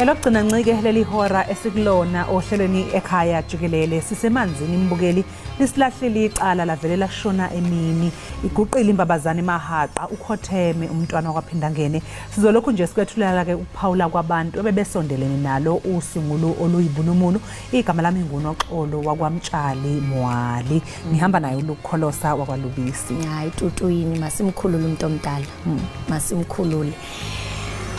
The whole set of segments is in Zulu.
Elokugcina ncike leli hora esikulona ohlelweni Ekhaya Jikelele sisemanzini imbukeli lisilahlile icala lavelela shona emini iguqile imbabazane mahaqa ukhotheme umntwana kwaphinda ngene sizolokhu nje sikwethulela ke ukuphawula kwabantu ebebesondelene nalo usungulu oluyibunumunu igama lami nguNoxolo wakwamtshali Mwali ngihamba naye ukukholosa wakwaLubisi hayi tutuyini masimkhulule umuntu omdala masimkhulule.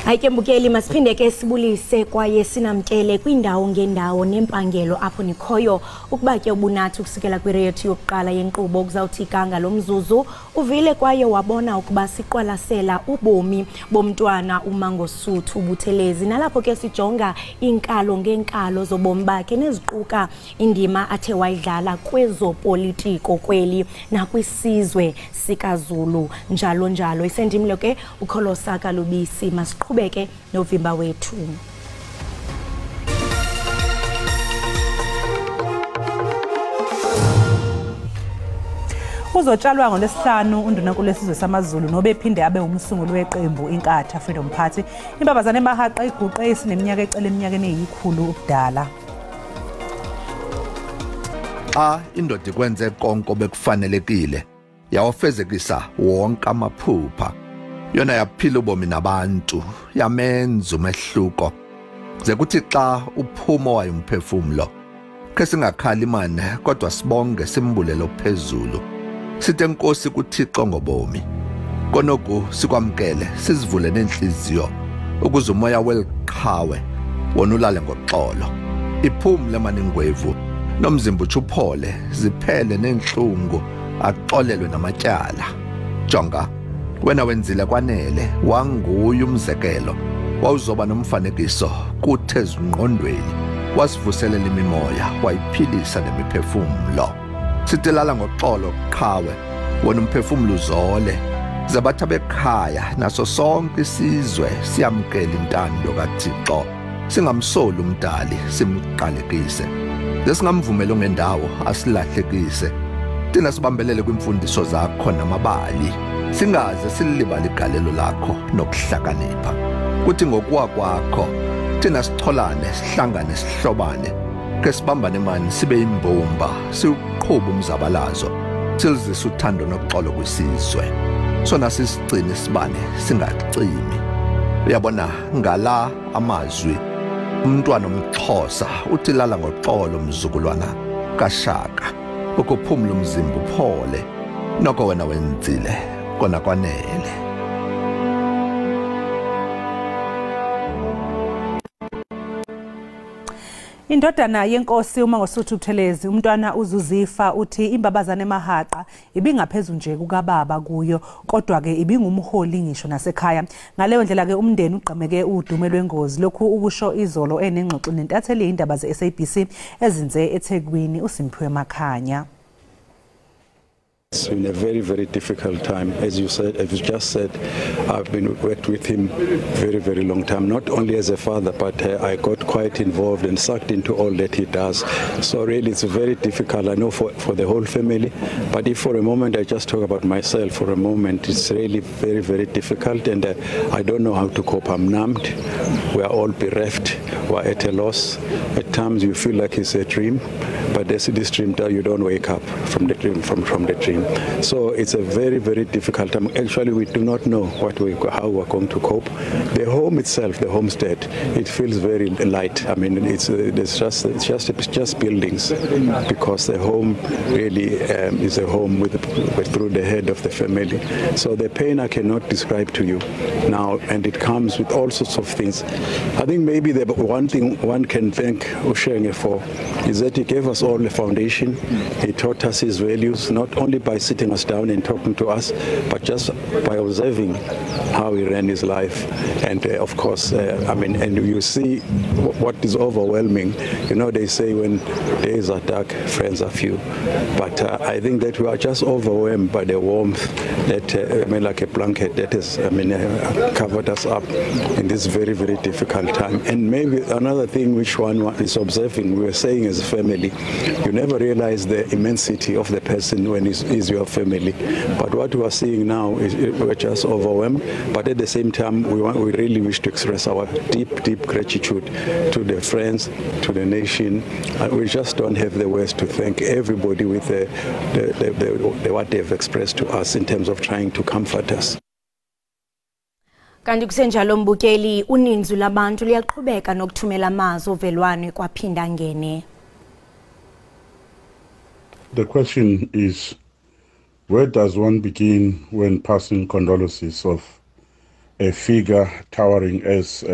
Ayike mbukeli masiphinde ke sibulise kwaye sinamkele kwindawo ngendawo nempangelo apho nikhoyo ukuba ke ubunathi ukusukela kwirethi yokuqala yenkqubo okuzawuthi iganga lomzuzu uvile kwaye wabona ukuba siqwalasela ubomi bomntwana uMangosuthu Buthelezi nalapho ke sijonga inkalo ngenkalo zobomi bakhe neziquka indima athe wayidlala kwezopolitiko kweli nakwisizwe sikaZulu njalo njalo isendimlo ke ukholosa kaLubisi masiqhubeke novimba wethu. Uzotshalwa ngolesihlanu undunankulu lesizwe samaZulu nobephinde abe umsunguli weqembu inkatha Freedom Party imbabazane mahaqa iguqe isineminyaka ecela eminyakeni eyikhulu ubudala. Indoda ikwenze konke bekufanelekile yawafezekisa wonke amaphupha yona yaphila ubomi nabantu yamenza umehluko ze kuthi xa uphumo wayo umphefumulo ke singakhali imane kodwa sibonge simbulelo phezulu sithe inkosi kuThixo ngobomi konoku sikwamkele sizivule nenhliziyo ukuze umoya weliqhawe wona ulale ngoxolo iphumule maningwevu nomzimba uchuphole ziphele nenhlungu axolelwe namatyala jonga wena wenzile kwanele wanguye umzekelo wawuzoba nomfanekiso kuthe ezingqondweni wasivuselela imimoya wayiphilisa nemiphefumulo sitilala ngoxolo qhawe wona umphefumulo uzole zabatha bekhaya naso sonke isizwe siyamkela intando kaThixo singamsoli umdali simqalekise lesingamvumela ngendawo asilahlekise thina sibambelele kwimfundiso zakho namabali singaze silibala igalelo lakho nokuhlakanipha kuthi ngokuwa kwakho thina sitholane sihlangane sihlobane ke sibambane mani sibe imbumba siuqhuba umzabalazo silizisa uthando noxolo kwisizwe sona sisigcine sibane singacimi uyabona ngala amazwi umntwana omXhosa uthi lala ngoxolo umzukulwana kaShaka ukuphumula umzimba uphole noko wena wenzile kona kwanele. Indodana yenkosi uMangosuthu Buthelezi umntwana uZuzifa uthi imbabazane mahaqa ibingaphezulu nje kukababa kuyo kodwa ke ibingumholi ngisho nasekhaya ngaleyo ndlela ke umndeni uqhameke udume lwengozi lokhu ukusho izolo enengxoxo nentatheli indaba ze-SABC ezinze eThekwini uSimphiwe Makhanya. It's been a very, very difficult time. As you just said, I've been worked with him very, very long time, not only as a father, but I got quite involved and sucked into all that he does. So really, it's very difficult, I know, for the whole family. But if for a moment I just talk about myself for a moment, it's really very, very difficult, and I don't know how to cope. I'm numbed. We are all bereft. We're at a loss. At times you feel like it's a dream, but this dream that you don't wake up from the dream, from the dream. So it's a very, very difficult time. Actually, we do not know how we're going to cope. The home itself, the homestead, it feels very light. I mean, it's just buildings, because the home really is a home with through the head of the family. So the pain I cannot describe to you now, and it comes with all sorts of things. I think maybe the one thing one can thank Ushenge for is that he gave us all a foundation. He taught us his values, not only by sitting us down and talking to us, but just by observing how he ran his life. And of course, I mean, and you see what is overwhelming. You know, they say when days are dark, friends are few. But I think that we are just overwhelmed by the warmth that, I mean, like a blanket that has, I mean, covered us up in this very, very difficult time. And maybe another thing which one is observing, we were saying as a family, You never realize the immensity of the person when is your family. But what we are seeing now is we're just overwhelmed. But at the same time, we really wish to express our deep gratitude to the friends, to the nation. We just don't have the words to thank everybody with what they've expressed to us in terms of trying to comfort us. Kanti kusenjalo mbukeli uninzi labantu liyaqhubeka nokuthumela amazwi ovelwane kwaphinda ngene. The question is, where does one begin when passing condolences of a figure towering as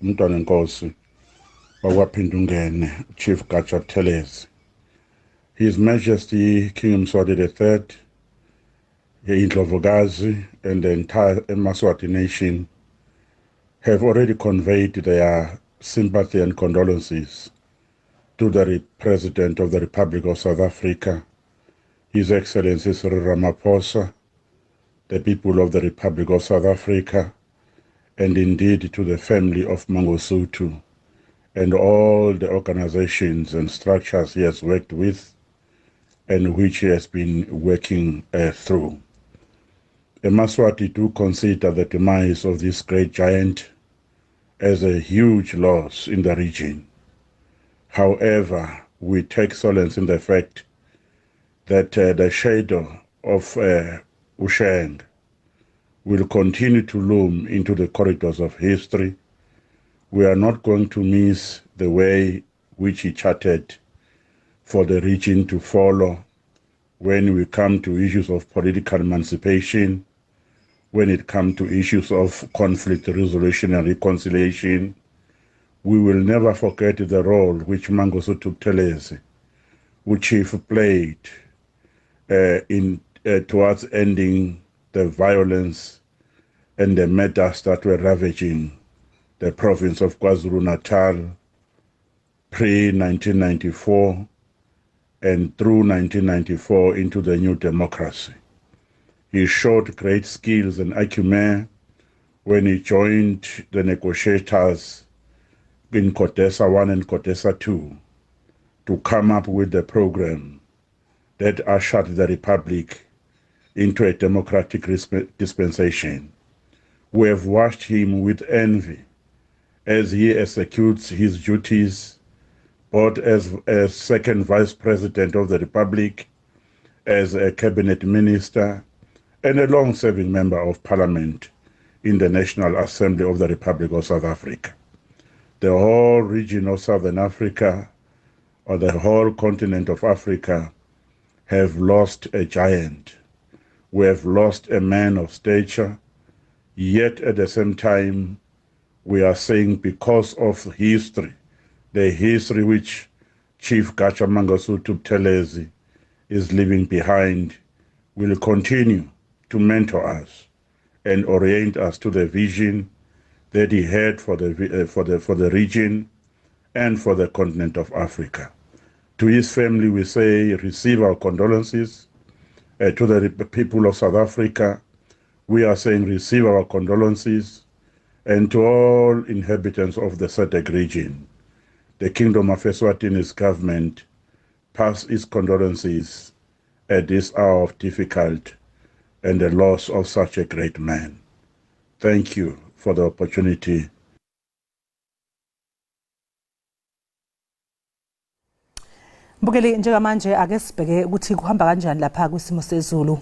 Mntwanenkosi wakwaPhindungene, Chief Gatsha Buthelezi? His Majesty King Mswati III, Indlovukazi, and the entire Maswati nation have already conveyed their sympathy and condolences to the President of the Republic of South Africa, His Excellency Cyril Ramaphosa, the people of the Republic of South Africa, and indeed to the family of Mangosuthu and all the organizations and structures he has worked with and which he has been working through. Maswati do consider the demise of this great giant as a huge loss in the region. However, we take solace in the fact that the shadow of Usheng will continue to loom into the corridors of history. We are not going to miss the way which he charted for the region to follow when we come to issues of political emancipation, when it comes to issues of conflict resolution and reconciliation. We will never forget the role which Mangosuthu Buthelezi, which Chief played towards ending the violence and the murders that were ravaging the province of KwaZulu-Natal pre-1994 and through 1994 into the new democracy. He showed great skills and acumen when he joined the negotiators in Kotesa 1 and Kotesa 2 to come up with the program that ushered the Republic into a democratic dispensation. We have watched him with envy as he executes his duties both as second vice president of the Republic, as a cabinet minister, and a long-serving member of parliament in the National Assembly of the Republic of South Africa. The whole region of Southern Africa, or the whole continent of Africa, have lost a giant. We have lost a man of stature, yet at the same time, we are saying because of history, the history which Chief Gatsha Mangosuthu Buthelezi is leaving behind, will continue to mentor us and orient us to the vision that he had for the region and for the continent of Africa. To his family, we say, receive our condolences. To the people of South Africa, we are saying, receive our condolences. And to all inhabitants of the SADC region, the Kingdom of Eswatini's government pass its condolences at this hour of difficult and the loss of such a great man. Thank you for the opportunity. Mbukeli njengamanje ake sibheke ukuthi kuhamba kanjani lapha kwisimo sezulu.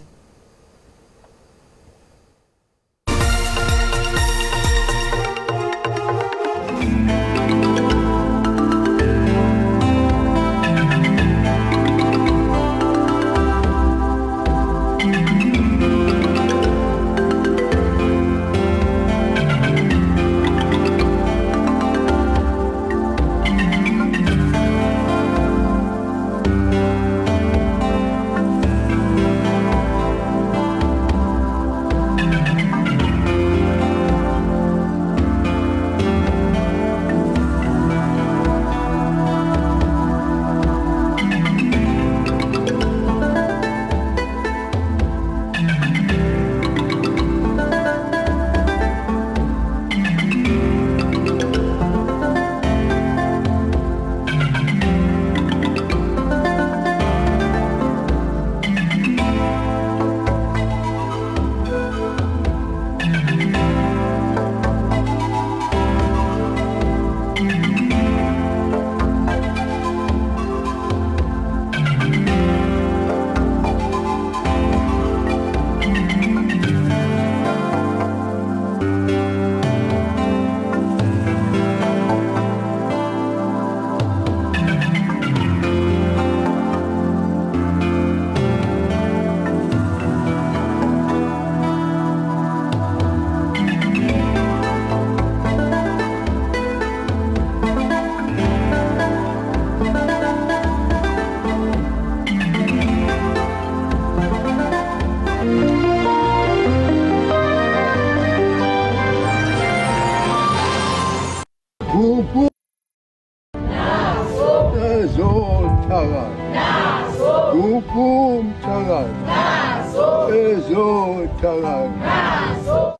nazo uphumthakazi nazo ezothakazi nazo.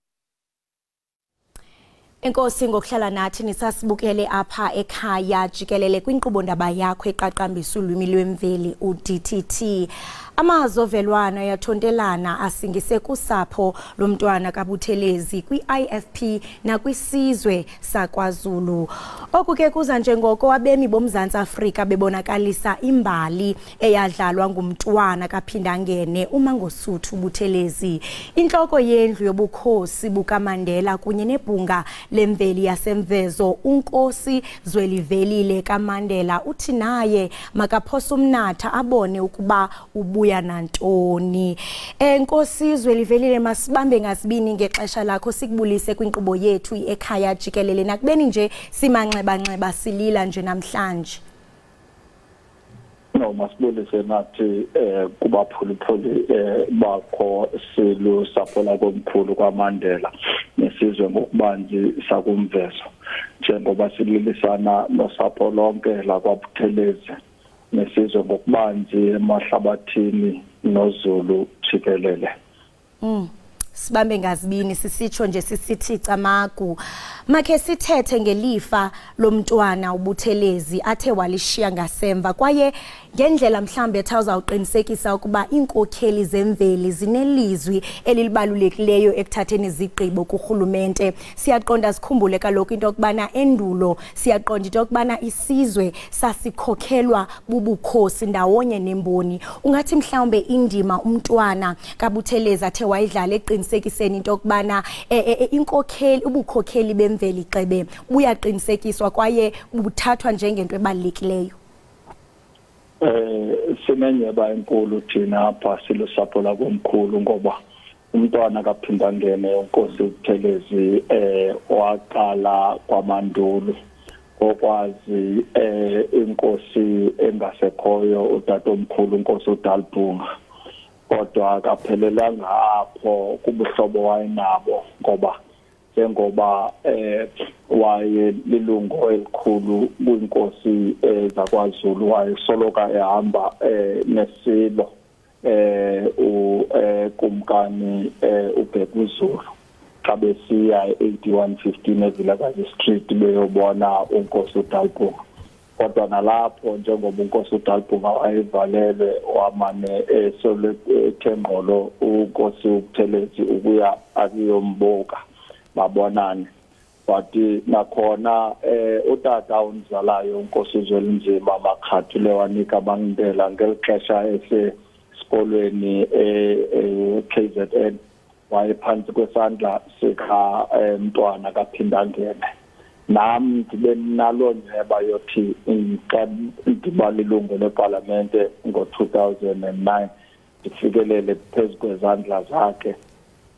Enkosi ngokuhlala nathi nisasibukele apha ekhaya jikelele kwinkqubo ndaba yakho eqaqambisa ulwimi lwemveli uDTT. Amazovelwana yathontelana asingise kusapho lomntwana kaButhelezi kwi-IFP nakwisizwe sakwaZulu. Oku ke kuza njengoko abemi boMzantsi Afrika bebonakalisa imbali eyadlalwa ngumntwana kaPhindangene uMangosuthu Buthelezi. Inhloko yendlu yobukhosi bukaMandela kunye nebhunga lemveli yasemvezo uNkosi Zwelivelile kaMandela uthi naye makaphosa umnatha abone ukuba ubuya nantoni. Nkosi Zwelivelile masibambe ngasibini ngexesha lakho sikubulise kwinkqubo yethu ekhaya jikelele nakubeni nje simanxeba silila nje namhlanje. No masibulise nathi kubaphulaphuli bakho silu sapho lakomkhulu kwaMandela nesizwe ngokubanzi sakumvezo njengoba sililisana nosapho lonke la kwaButhelezi nesizwe ngokubanzi emahlabathini noZulu jikelele. Sibambe ngazibini sisitsho nje sisithi camagu makhe sithethe ngelifa lomntwana uButhelezi athe walishiya ngasemva kwaye ngendlela mhlambe ethawuzawuqinisekisa ukuba inkokheli zemveli zinelizwi elilibalulekileyo ekuthatheni izigqibo kurhulumente. Siyaqonda sikhumbule kaloku into okubana endulo siyaqonda into okubana isizwe sasikhokhelwa bubukhosi ndawonye nemboni. Ungathi mhlawumbe indima umntwana kaButhelezi athe wayidlala eqinisekiseni into okubana inkokheli ubukhokheli bemveli xebe buyaqinisekiswa kwaye buthathwa njengento ebalulekileyo. Simenyeba enkulu thina apha silusapho lakomkhulu ngoba umntwana kaPhindangene uNkosi uButhelezi waqala kwamandulo okwazi inkosi engasekhoyo utatomkhulu uNkosi uDalibhunga kodwa akaphelelanga apho kubuhlobo wayenabo ngoba njengoba waye lilungu elikhulu kwinkosi zakwaZulu wayesoloka ehamba nesilo kumkani uBhekuzulu xa besiya 8115 eVilakazi Street beyobona uNkosi uDalibhunga kodwa nalapho njengoba uNkosi uDalibhunga wayevalelwe wamane eSolethengqolo uNkosi uButhelezi ukuya akuyombuka babonane bathi nakhona utata unzalayo uNkosi uZwelinzima Makhathule wanika abangindela ngelixesha esesikolweni KZN wayephansi kwesandla sika mntwana kaPhindangene. Nami ndibe nalo nyeba yothi ngibali ilungu leParlamente ngo2009 ndifikelele phezu kwezandla zakhe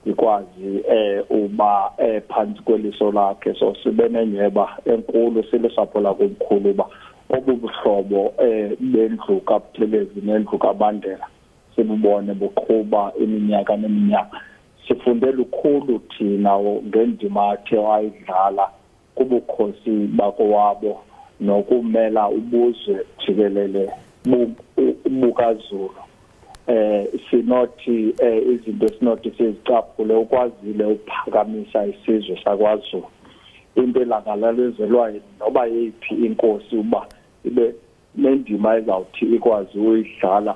ikwazi uba phansi kweliso lakhe so sibe nenyeba enkulu silusapho lakomkhulu uba obubuhlobo bendlu kaButhelezi nendlu kaMandela sibubone buqhuba iminyaka neminyaka. Sifunde lukhulu thina ngendima athe wayidlala kubukhosi bakowabo nokumela ubuzwe jikelele bukaZulu. Sinothi izinto sinothi sizicaphule ukwazile ukuphakamisa isizwe sakwaZulu into elangalalezelwa noba yiphi inkosi uba ibe nendima ezawuthi ikwazi uyidlala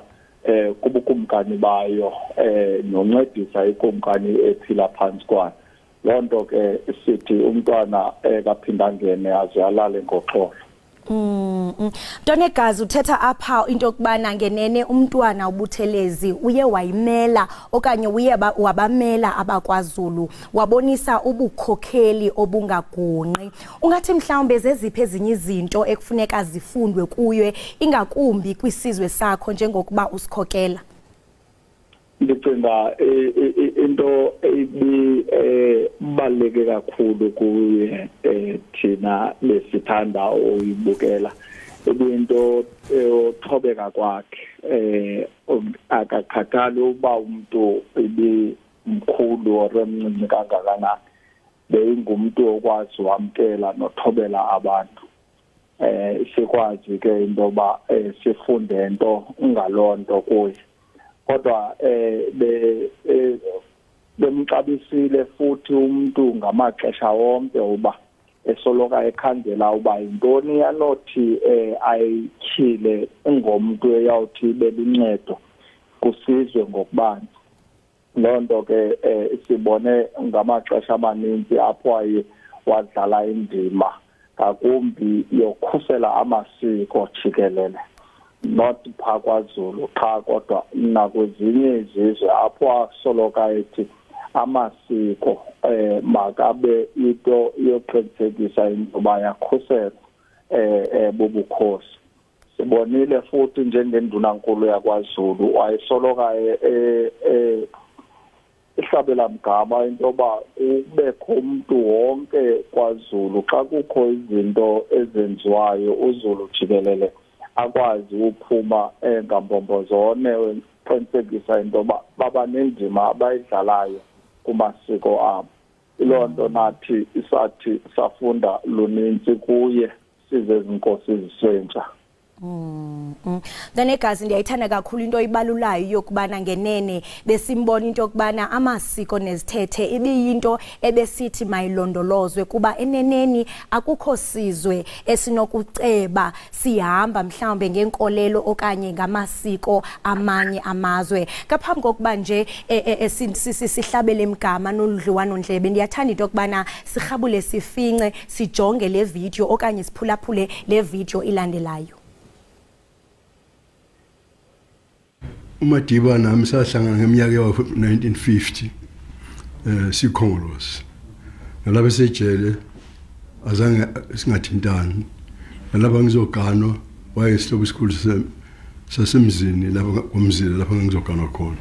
kubukumkani bayo noncedisa ikumkani ephila phansi kwayo. Loo nto ke sithi umntwana kaPhindangene azalale ngoxolo. Ntonegazi uthetha apha into okubana ngenene umntwana uButhelezi uye wayimela okanye uye wabamela abakwaZulu wabonisa ubukhokheli obungagunqi. Ungathi mhlawumbe zeziphi ezinye izinto ekufuneka zifundwe kuye ingakumbi kwisizwe sakho njengokuba usikhokela? Ndicinga into ebaluleke kakhulu kuye thina lesithanda uyibukela into othobeka kwakhe akakhathali uba umuntu ebimkhulu oremncinci kangakanani beyingumuntu okwazi wamkela nothobela abantu sikwazi ke indoba sifunde into ngalonto kuye kodwa bemxabisile futhi umuntu ngamaxesha wonke uba esoloka ekhangela uba intoni yanothi ayikhile ngomuntu eyawuthi beluncedo kusizwe ngokubanzi lonto ke sibone ngamaxesha amaninzi apho aye wadlala indima ngakumbi yokhusela amasiko jikelele not phakwaZulu qha kodwa nakwezinye izizwe apho asoloka ethi amasiko makabe into yokuqinisekisa intoba yakhusela bobukhosi sibonile futhi njengendunankulu yakwaZulu wayesoloka ihlabela mgama intoba ubekho umuntu wonke kwaZulu xa kukho izinto ezenziwayo uZulu jikelele akwazi ukuphuma ngambombozone qinisekisa intoba baba nendima abayidlalayo kumasiko abo ilonto nathi isathi safunda luninzi kuye size izinkosi zisentsha Danegazi ndiyayithanda kakhulu into ibalulayo yokubana ngenene besimbona into yokubana amasiko nezithethe ibiyinto ebesithi mayilondolozwe kuba eneneni akukho sizwe esinokuceba sihamba mhlawumbe ngenkolelo okanye ngamasiko amanye amazwe ngaphambi kokuba nje sihlabele emgama noludliwano ndlebe ndiyathanda into yokubana sirhabule sifince sijonge le video okanye siphulaphule le video ilandelayo Umadiba nami sahlangana ngeminyaka yawo-1950 sikhongolose nalapha esejele azange singathintani nalapha ngizoganwa wayesihlobo esikhulu sasemzini lapha komzila lapha ngizoganwa khona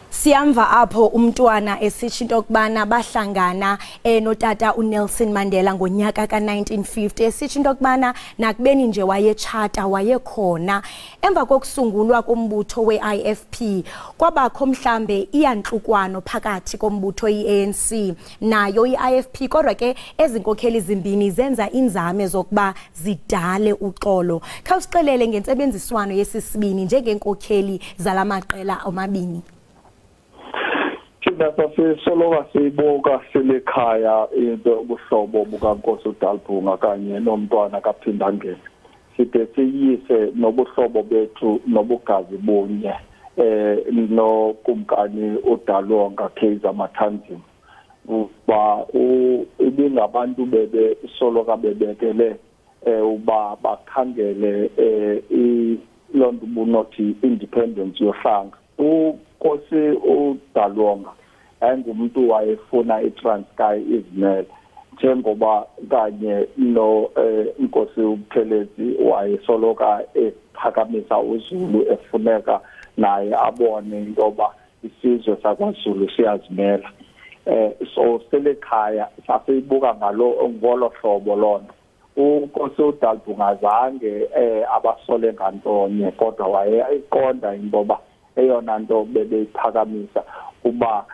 Siyamva apho umntwana esithi into kubana bahlangana notata uNelson Mandela ngonyaka ka1950 esithi into kubana nakubeni nje wayechata wayekhona emva kokusungulwa kombutho weIFP kwabakho mhlambe iyanhlukwano phakathi kombutho iANC nayo iIFP kodwa ke ezinkokheli zimbini zenza inzame zokuba zidale uxolo khawusixelele ngensebenziswano yesisibini njengenkokheli zalamaqela omabini Sisoloka siyibuka silikhaya into ubuhlobo bukaNkosi uDalibhunga kanye nomntwana kaPhindangeni side siyise nobuhlobo bethu nobugazi bunye nokumkani uDalonga Kaizer Mathanzima uba ibingabantu soloka bebekele uba bakhangele ilonto bunothi independence yohlanga uNkosi uDalonga engumuntu wayefuna iTranskei izimele njengoba kanye no inkosi uButhelezi wayesoloka ephakamisa uZulu efuneka naye abone intoba isizwe sakwaZulu siyazimela so selekhaya saseyibuka ngolo hlobo lonto uNkosi uDalibhunga zange abasole ngantonye kodwa wayeyiqonda intoba eyona nto bebeyiphakamisa kuba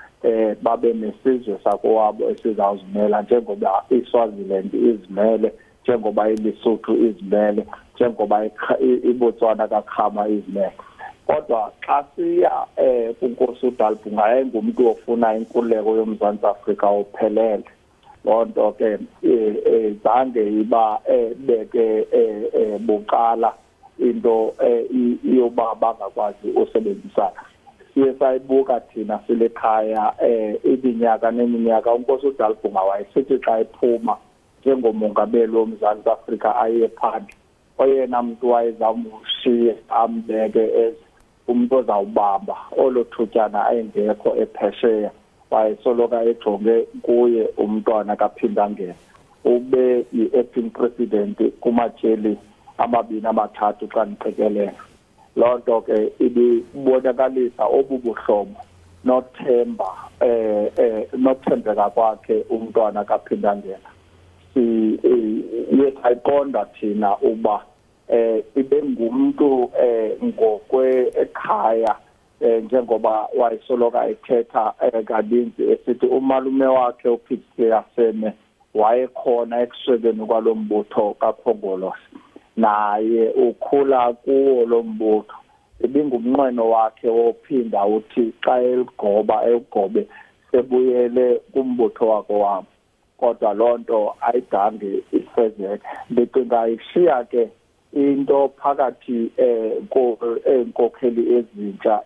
babe nesizwe sakowabo esizawuzimela njengoba iSwaziland izimele njengoba iLesotho izimele njengoba iBotswana kaKhama izimele kodwa xa siya kuNkosi uDalibhunga engumuntu ofuna inkululeko yoMzantsi Afrika ophelele lonto ke zange iba beke buqala into yoba bangakwazi usebenzisana siye sayibuka thina silekhaya iminyaka neminyaka uNkosi uDalibhunga wayesithi xa ephuma njengomongameli woMzantsi Afrika aye phandle oyena muntu wayezamushiya ambeke umuntu ozawubamba olothutyana ayengekho ephesheya wayesoloka ejonge kuye umntwana kaPhindangeni ube yi-acting president kumajeli amabini amathathu xa niqikelela lonto ke ibibonakalisa obubuhlobo nothembeka kwakhe umntwana kaPhindangeni yesayiqonda thina uba ibengumuntu ngokwe ekhaya njengoba wayesoloka ethetha kaninzi esithi umalume wakhe uPhikisile Seme wayekhona ekusweleni kwalombutho kaPhongolosi naye ukhula kuwo lombutho ibingumnqweno wakhe wophinda uthi xa egobe sebuyele kumbutho wako wabo kodwa lonto ayidange ifezeke ndicinga ishiya ke into phakathi enkokheli ezintsha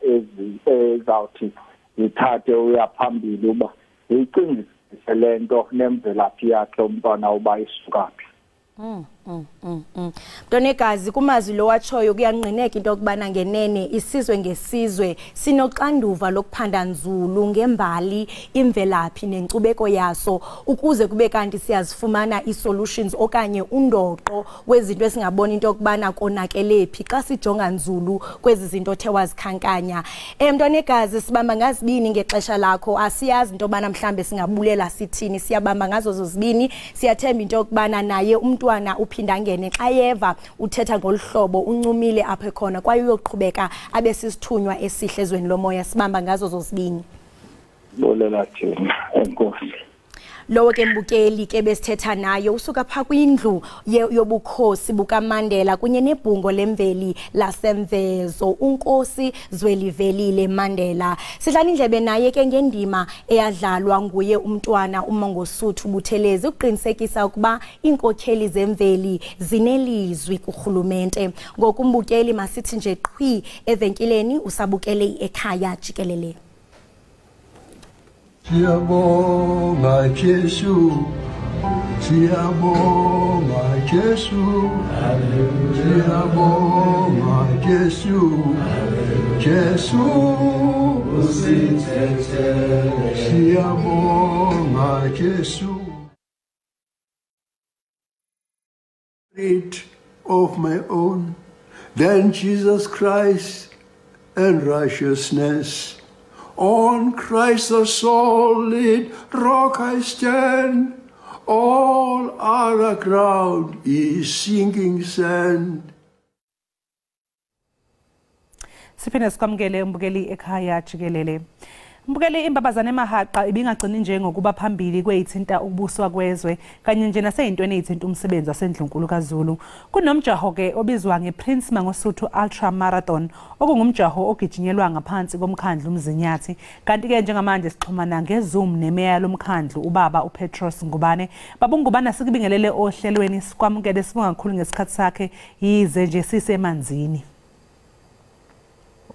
ezawuthi zithathe uyaphambili uba yicingise lento nemvelaphi yakhe umntwana uba isukaphi. Mntonegazi kumazwi lo watshoyo kuyangqineka into yokubana ngenene isizwe ngesizwe sinoxanduva lokuphanda nzulu ngembali imvelaphi nenkcubeko yaso ukuze kube kanti siyazifumana i-solutions okanye undoqo wezinto esingabona into yokubana konakelephi xa sijonga nzulu kwezi zinto othe wazikhankanya. Mntonegazi sibamba ngazibini ngexesha lakho asiyazi into yobana mhlambe singabulela sithini siyabamba ngazo zozibini siyathemba into yokubana naye umntwana uphinda ngene xa yeva uthetha ngolhlobo uncumile apha khona kwaye uyoqhubeka abe sisithunywa esihle ezweni lomoya sibamba ngazo zozibini. Bolela thina enkosi. Lowo ke mbukeli ke besithetha nayo usuka pha kwindlu yobukhosi bukaMandela kunye nebhungo lemveli lasemvezo unkosi Zwelivelile Mandela. Sidlala indlebe naye ke ngendima eyadlalwa nguye umntwana uMangosuthu Buthelezi uqinisekisa ukuba inkokheli zemveli zinelizwi kurhulumente. Ngokumbukeli masithi nje qhwi evenkileni usabukele Ekhaya Jikelele. Siyabonga Jesu, siyabonga Jesu, siyabonga Jesu, Jesu usithethele, siyabonga Jesu. Of my own, then Jesus Christ and righteousness. On Christ the solid rock I stand, all other ground is sinking sand. Siphinde sikwamukele umbukeli Ekhaya Jikelele. Mbukeli imbabazane emahaqa ibingagcini nje ngokuba phambili kweyithinta ukubuswa kwezwe kanye nje naseyintweni ezithinta umsebenzi wasendlunkulu kaZulu. Kunomjaho ke obizwa ngePrince Mangosuthu Ultra Marathon okungumjaho ogijinyelwa ngaphansi komkhandlu umzinyathi. Kanti ke njengamanje sixhumana ngeZoom nemeya lomkhandlu ubaba uPetros Ngubane. Baba Ngubane sikubingelele ohlelweni sikwamukele sibonga kakhulu ngesikhathi sakhe yize nje sisemanzini.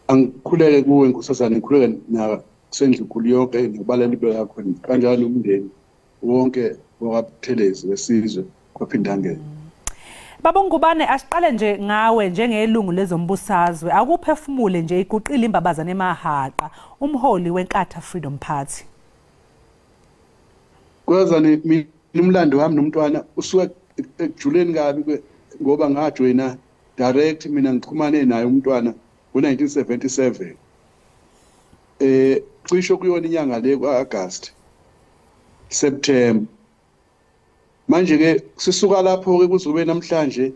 Angikhuleke kuwe nkosazana ngikhuleke na sendlunkulu yonke nobalali yakho kanjalo umndeni wonke wakwaButhelezi wesizwe kwaphinda ngene. Baba Ngubane asiqale nje ngawe njengelungu lezombusazwe akuphefumule nje iguqile imbabazane emahaqa umholi weNkatha Freedom Party. Kwazani mina umlando wami nomntwana usuka ekujuleni kabi ngoba ngajoyina direct mina ngixhumane naye umntwana ngo1977 cisho kuyona inyanga le kwaAugust September manje ke sisuka lapho ke kuzobe namhlanje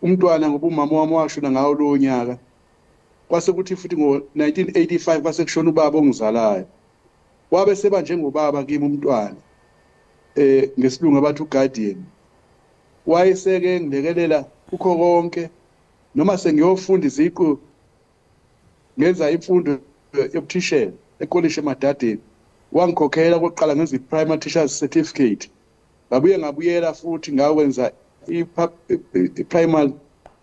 umntwana ngoba umama wami washona ngawo lo nyaka kwase kuthi futhi ngo1985 base kushona ubaba ongizalayo wabe seba njengobaba kimi umntwana ngesilungu abathi uguardian wayeseke ngilekelela ukho konke noma sengiyofunda iziqu ngenza imfundo yobuthishela ekolishini eMadadeni wangikhokhela okokuqala ngenza i-primary teachers certificate ngabuyela futhi ngakwenza i-primary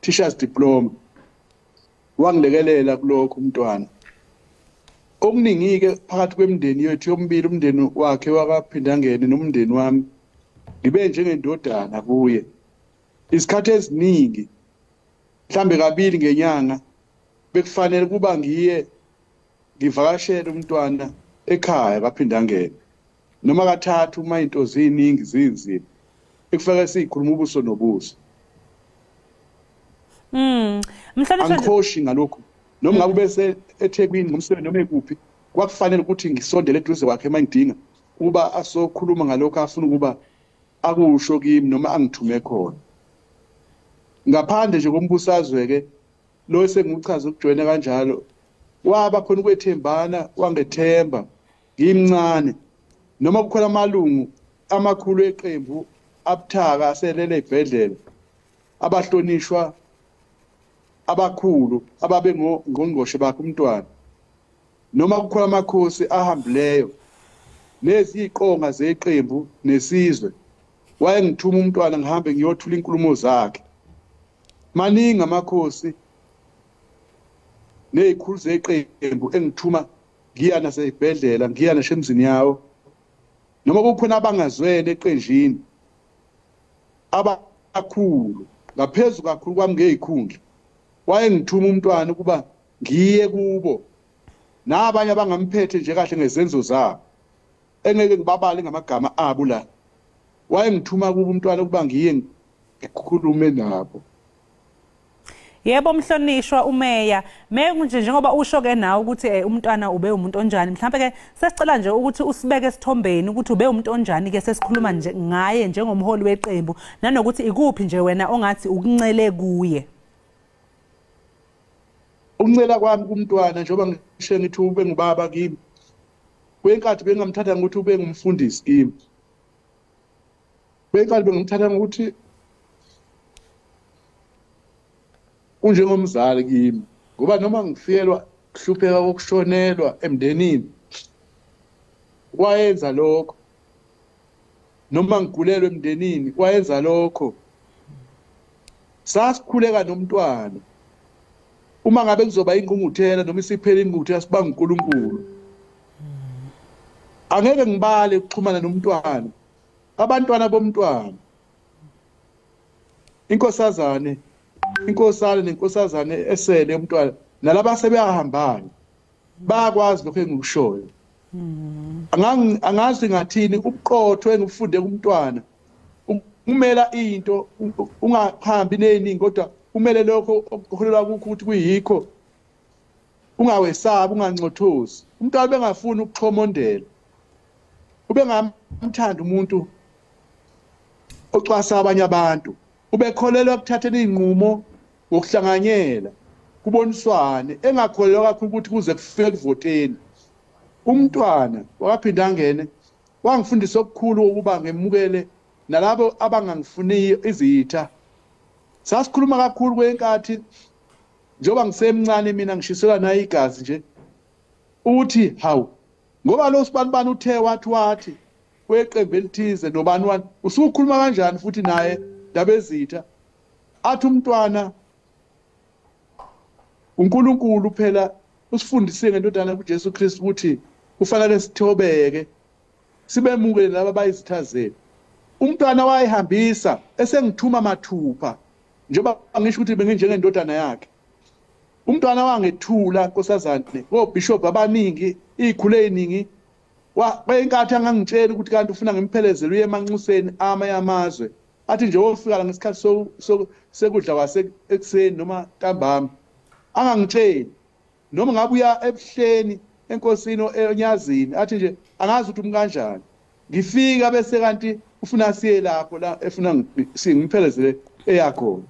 teachers diploma wangilekelela kulokho umntwana okuningi ke phakathi kwemndeni yethu yombili umndeni wakhe wakaphinda ngene nomndeni wami ngibe njengendodana kuye isikhathi eziningi mhlambe kabili ngenyanga bekufanele kuba ngiye ngivakashele umntwana ekhaya kaphinda ngene noma kathathu uma into ziningi zinzima ekufaka sikhuluma ubuso nobuso angikhoshi ngalokho noma ngabe bese eThekwini ngomsebenzi noma ekuphi kwakufanele ukuthi ngisondele eduze kwakhe mangidinga kuba asokhuluma ngalokho afuna ukuba akusho kimi noma angithume khona ngaphandle nje kombusazwe ke lo sengichaza ukujoyina kanjalo waba khona ukwethembana wangethemba ngimncane noma kukhona amalungu amakhulu eqembu abuthaka aselele ebhedlela abahlonishwa abakhulu ababe ngongqongqoshe bakhe umntwana noma kukhona amakhosi ahambileyo neziqonga zeqembu nesizwe wayengithuma umntwana ngihambe ngiyothula inkulumo zakhe maningi amakhosi nezikhulu zeqembu engithuma ngiya nasebhedlela ngiya nashemzini yawo noma kukhona abangazwene eqenjini abakhulu ngaphezulu kakhulu kwami ngezikhundla wayengithuma umntwana ukuba ngiye kubo nabanye abangamphethe nje kahle ngezenzo zabo engeke ngibabale ngamagama abo la wayengithuma kubo umntwana ukuba ngiye ngikhulume nabo. Yebo mhlonishwa umeya nje njengoba usho ke nawe ukuthi umntwana ube umuntu onjani mhlawumbe ke sesicela nje ukuthi usibeke esithombeni ukuthi ube umuntu onjani ke sesikhuluma nje ngaye njengomholi weqembu nanokuthi ikuphi nje wena ongathi ukuncele kuye. Ukuncela kwami kumntwana njengoba ngisho ngithi ube ngubaba kimi kwenkathi bengamthatha ukuthi ube ngumfundisi kimi kwenkathi bengimthatha ukuthi unjengomzali kimi ngoba noma ngifikelwa kuhlupheka kokushonelwa emndenini wayenza lokho noma ngigulelwe emndenini wayenza lokho sasikhuleka nomntwana uma ngabe kuzoba ingqungquthela noma isiphela ingqungquthela sibanga uNkulunkulu angeke ngibale ukuxhumana nomntwana abantwana bomntwana inkosazane inkosana nenkosazane esele umntwana nalaba sebeyahambayo bayakwazi lokho engikushoyo angazi ngathini ubuqotho engifunde kumntwana umela into ungahambi neningi kodwa umele lokho okholelwa ukuthi kuyikho ungawesabi ungancothozi umntwana bengafuni ukuxhomondela ube ngamthanda umuntu oxwasa abanye abantu ubekholelwa ukuthathela inqumo ngokuhlanganyela kuboniswane engakholelwa kakhulu ukuthi kuze kufike kuvoteni umntwana wakaphinda angene wangifundisa okukhulu ukuba ngemukele nalabo abangangifuniyo izitha sasikhuluma kakhulu kwenkathi njengoba ngisemncane mina ngishiselwa nayo igazi nje uthi hawu ngoba lo sibanibani uthe wathi kweqembu elithize nobani wani usukhuluma kanjani futhi naye dabezitha athi umntwana uNkulunkulu phela usifundise ngendodana kuJesu Kristu ukuthi kufanele sithobeke sibemukele laba bayizitha zethu umntwana wayihambisa esengithuma mathupha njengoba ngisho ukuthi benginjengendodana yakhe umntwana wangethula nkosazane obishop abaningi izikhulu eziningi kwenkathi angangitshela ukuthi kanti ufuna ngemphelezelo uye emanxuseni amazwe athi nje wofika ngesikhathi sekudla kwasekuseni noma ntambama angangitsheli noma ngabuya ebuhleni enkosini enyazini athi nje angazi ukuthi umkanjani ngifika bese kanti ufuna siye lapho la efuna singiphelezele eyakhona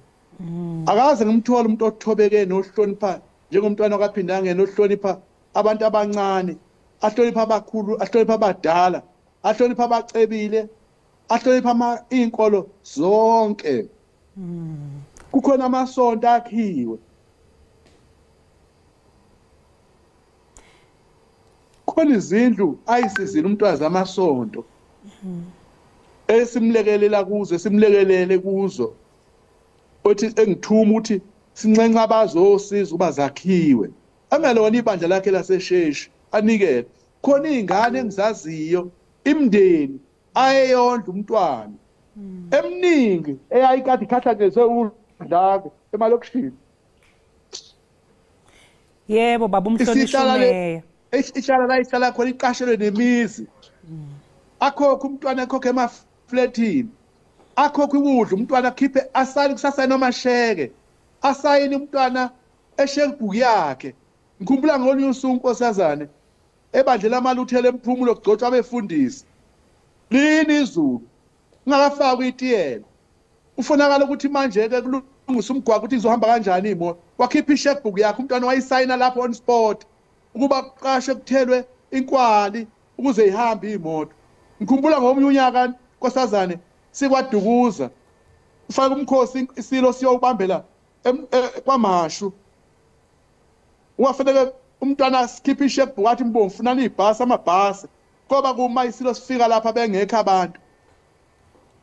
akaze ngimthola umuntu othobeke nohlonipha njengomntwana okaphinda angene ohlonipha abantu abancane ahlonipha abakhulu ahlonipha abadala ahlonipha abacebile ahlonipha izinkolo zonke kukhona amasonto akhiwe khona izindlu ayisizile umntwana zamasonto esimlekelela kuzo simlekelele kuzo othi engithuma ukuthi sincenca abazosiza uba zakhiwe angalona ibandla lakhe lasesheshi anikele khona izingane engizaziyo imndeni ayeyondla umntwana eminingi eyayikade ikhathazwe udlake emalokishini yebo baba umhlonishwa umeya ihlala la ihlala khona iqashelwe nemizi akhokho umntwana akhokhe emafletini akhokho ukudla umntwana akhiphe asali kusasa noma sheke asayini umntwana eshekebook yakhe ngikhumbula ngolunye usuku nkosazane ebandlela amaluthele emphumulo kugcotshwa abefundisi lini izulu ungakafaki itiyela ufonakala ukuthi manje ke kulungisa umgwaqo ukuthi izohamba kanjani imoto wakhipha ishekebook yakhe umntwana wayisayina lapho on spot ukuba kuqashe kuthelwe inkwali ukuze ihambe imoto ngikhumbula ngomunye unyaka Nkosazane sikwadukuza ufaka umkhosi isilo siyobambela kwamashu uwafanele umntwana sikhipha ishebhu wathi mbomvu ufuna ibhasi amabhasi ngoba kuma isilo sifika lapha bengekho abantu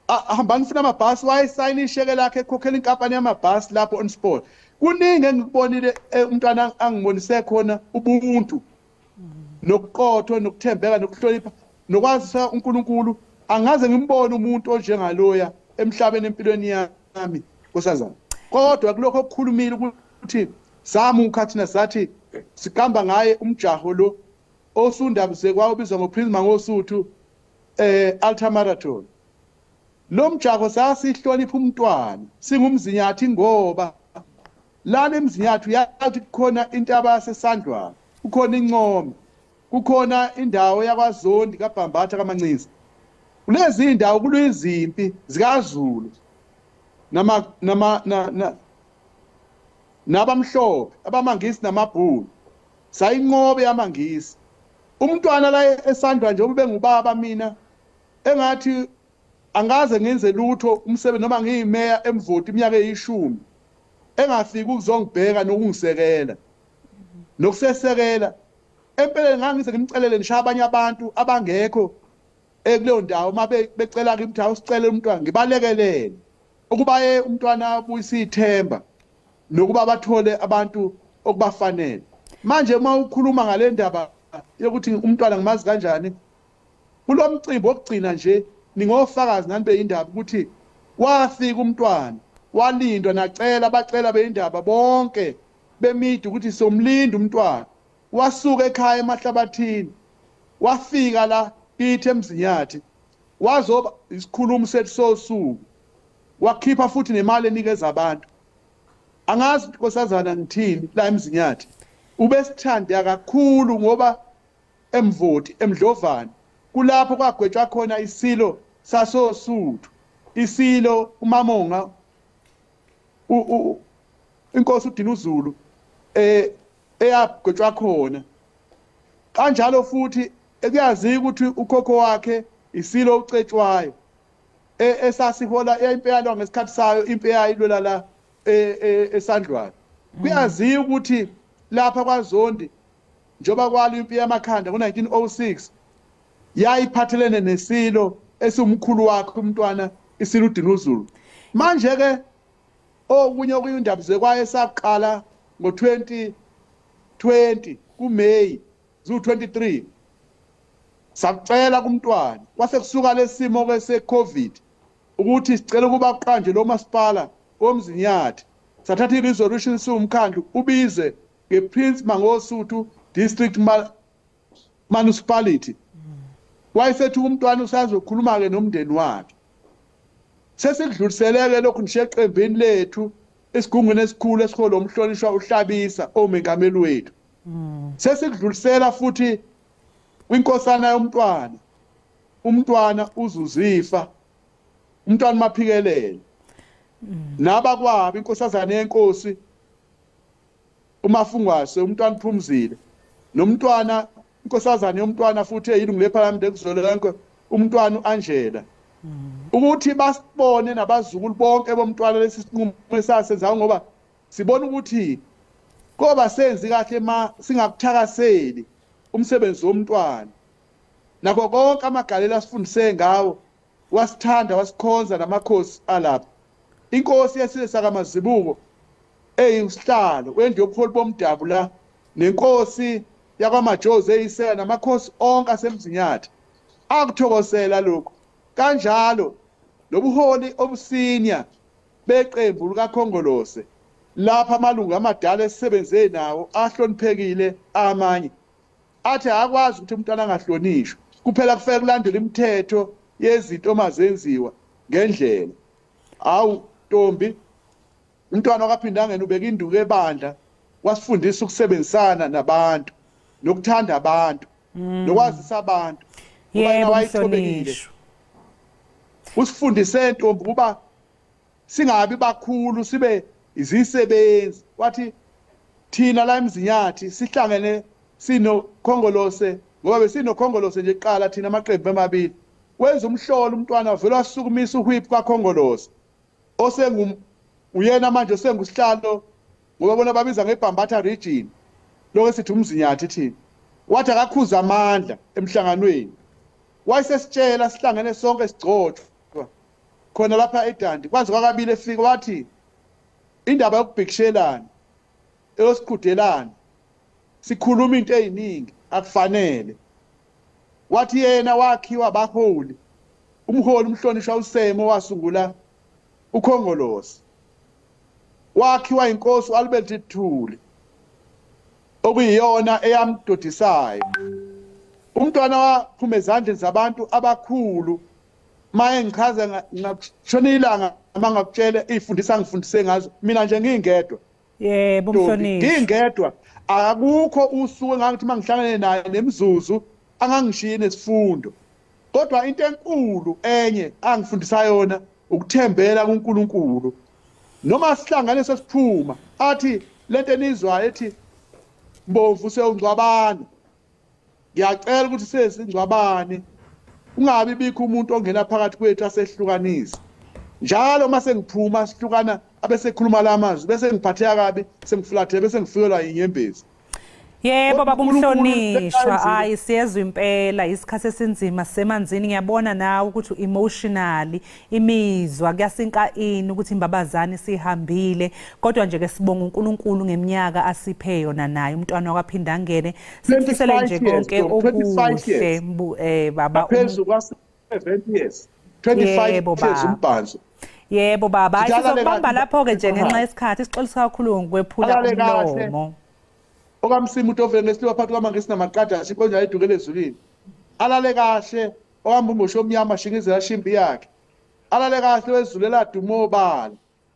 ahambani ufuna amabhasi wayesayina isheke lakhe ekhokhela inkampani yamabhasi lapho on sport kuningi engikubonile umntwana angibonise khona ubuntu nokuqotho nokuthembeka nokuhlonipha nokwazisa uNkulunkulu angaze ngimbone umuntu onjengaloya emhlabeni empilweni yami Nkosazana kodwa kulokho okukhulumile ukuthi sami ukhathina sathi sikamba ngaye umjaho lo osundaba sekwawubizwa ngoPrince Mangosuthu ultra marathon lo mjaho sasihlonipha umntwana singumzinyathi ngoba lana emzinyathi yathi kukhona intaba yasesandlwana kukhona income kukhona indawo yakwaZondi kaBhambatha kaMancinza kulezi indawo kulezimpi zikaZulu nabamhlophe abamangisi namabhulu sayinqobe yamangisi umntwana la esandwa nje ube ngubaba mina engathi angaze ngenze lutho umsebenzi noma ngiyimeya emvoti iminyaka eyishumi engafiki ukuzongibheka nokungisekela nokusesekela empeleni ngangize ngimcelele ngisha abanye abantu abangekho ekuleyo ndawo mabe becela kimi ukuthi sicele umntwana ngibalekelele ukuba umntwana abuyisa ithemba nokuba bathole abantu okubafanele manje uma ukhuluma ngale ndaba yokuthi umntwana ngimazi kanjani kulomcimbi wokugcina nje ningofakazi nani beyindaba ukuthi wafika umntwana walindwa nacela bacela beyindaba bonke bemidi ukuthi somlinda umntwana wasuka ekhaya emahlabathini wafika la kithi emzinyathi wazoba isikhulumi sethu sosuku wakhipha futhi nemali enikeza abantu angazi Nkosazana ngithini la emzinyathi ube sithanda kakhulu ngoba emvoti emdlovana kulapho kwagwetshwa khona isilo sasoSuthu isilo uMamonga inkosi uDinuzulu eyagwetshwa khona kanjalo futhi ekuyazi ukuthi ukhokho wakhe isilo ucetshwayo esasihola impeyalwa ngesikhathi sayo impeya ilwela la esandlwana kuyazi ukuthi lapha kwaZondi njoba kwali impeya yamakhanda ngo1906 yayiphathelene nesilo esumkhulu wakhe umntwana isilo uDinuzulu manje ke okunye okuyindaba zekwaye saqala ngo2020 kuMay zu23 sacela kumntwana kwase kusuka lesimo ke seCovid ukuthi sicela ukuba qanje lo masipala omzinyathi sathatha iresolution somkhandlu ubize ngePrince Mangosuthu District Municipality wayesethi umntwana usazokhuluma ke nomndeni wakhe sesidluliseleke lokhu nje eqembeni lethu esigungweni esikhulu esikholo umhlonishwa uhlabisa omengameli wethu sesidlulisela futhi kwinkosana yomntwana umntwana uzuzifa umntwana maphikelele naba kwaba inkosazana yenkosi umafungwase umntwana Phumzile nomntwana inkosazana yomntwana futhi eyilungu leParliament ekuzolonke umntwana uAngela ukuthi basibone nabazukulu bonke bomntwana lesisinqumo esasenza ngoba sibona ukuthi koba senzi kahle singakuthakaseli umsebenzi womntwana nakho konke amagalelo asifundise ngawo wasithanda wasikhonza namakhosi alapha inkosi yesizwe sakaMazibuko eyisihlalo wendlu yobuholi bomdabu la nenkosi yakwaMajozi eyisela namakhosi onke asemzinyathi akuthokozela lokho kanjalo lobuholi obusinya beqembu likaKhongolose lapha amalungu amadala esisebenze nawo ahloniphekile amanye athi akwazi ukuthi umntwana angahlonishwa kuphela kufanele kulandele imithetho yezinto mazenziwa ngendlela awu Ntombi umntwana wakaphinda ngene ubeka induku ebandla wasifundisa ukusebenzisana nabantu nokuthanda abantu nokwazisa abantu yebo wayithobekile usifundise Ntombi kuba singabi bakhulu sibe izisebenzi wathi thina la emzinyathi sihlangene sinokhongolose ngoba besinokhongolose nje iqala thina amaqembu amabili wenza umhlolo umntwana vele wasukumisa uhwip kaKhongolose uyena manje osengusihlalo ngoba bona babiza ngeBhambatha region lokho sithi umzinyathi thina wathi akakhuza amandla emhlanganweni wayesesitshela sihlangene sonke sigcotshwa khona lapha eDandi kwazi kwakabili efika wathi indaba yokubhikishelana eyosiqhudelana sikhuluma into eziningi akufanele wathi yena wakhiwa abaholi umholi umhlonishwa uSemo wasungula uKhongolose wakhiwa inkosi uAlbert Thuli okuyiyona eyamdodisayo umntwana waphuma ezandleni zabantu abakhulu maye ngichaza ngashona ilanga mangakutshela ifundisa ngifundise ngazo mina nje ngingedwa yebo mhlonishwa ngingedwa akukho usuku engathi mangihlangane naye nemzuzu angangishiye nesifundo kodwa into enkulu enye angifundisa yona ukuthembela kuNkulunkulu noma sihlangane sesiphuma athi lento enizwayo ethi Mbovu sewungcwabana ngiyacela ukuthi sesingcwabane ungabi bikho umuntu ongena phakathi kwethu asehlukanisa njalo mase ngiphuma sihlukana abesekhuluma lamazwi bese ngiphatheka kabi sengifulathele bese ngifikelwa inyembezi yebo baba umhlonishwa ayi siyezwe impela isikhathi esinzima semanzini ngiyabona nawe ukuthi emotionally imizwa kuyasinka ini ukuthi imbabazane sihambile kodwa nje ke sibonga uNkulunkulu ngeminyaka asiphe yona naye umntwana wakaphinda angene sifisele nje konke okuhle baba phezulu kwa-70 years 25 years umbhanso yebo baba sizokubamba lapho ke nje ngenxa yesikhathi sixolisa kakhulu ngokwephula umlomo okamsima utovele ngesiliwa phakathi kwamanje sinamaqada sikonja edukele ezulini alale kahle ohamba umbosho omnyama shingizela shimbi yakhe alale kahle wezulela dumo obala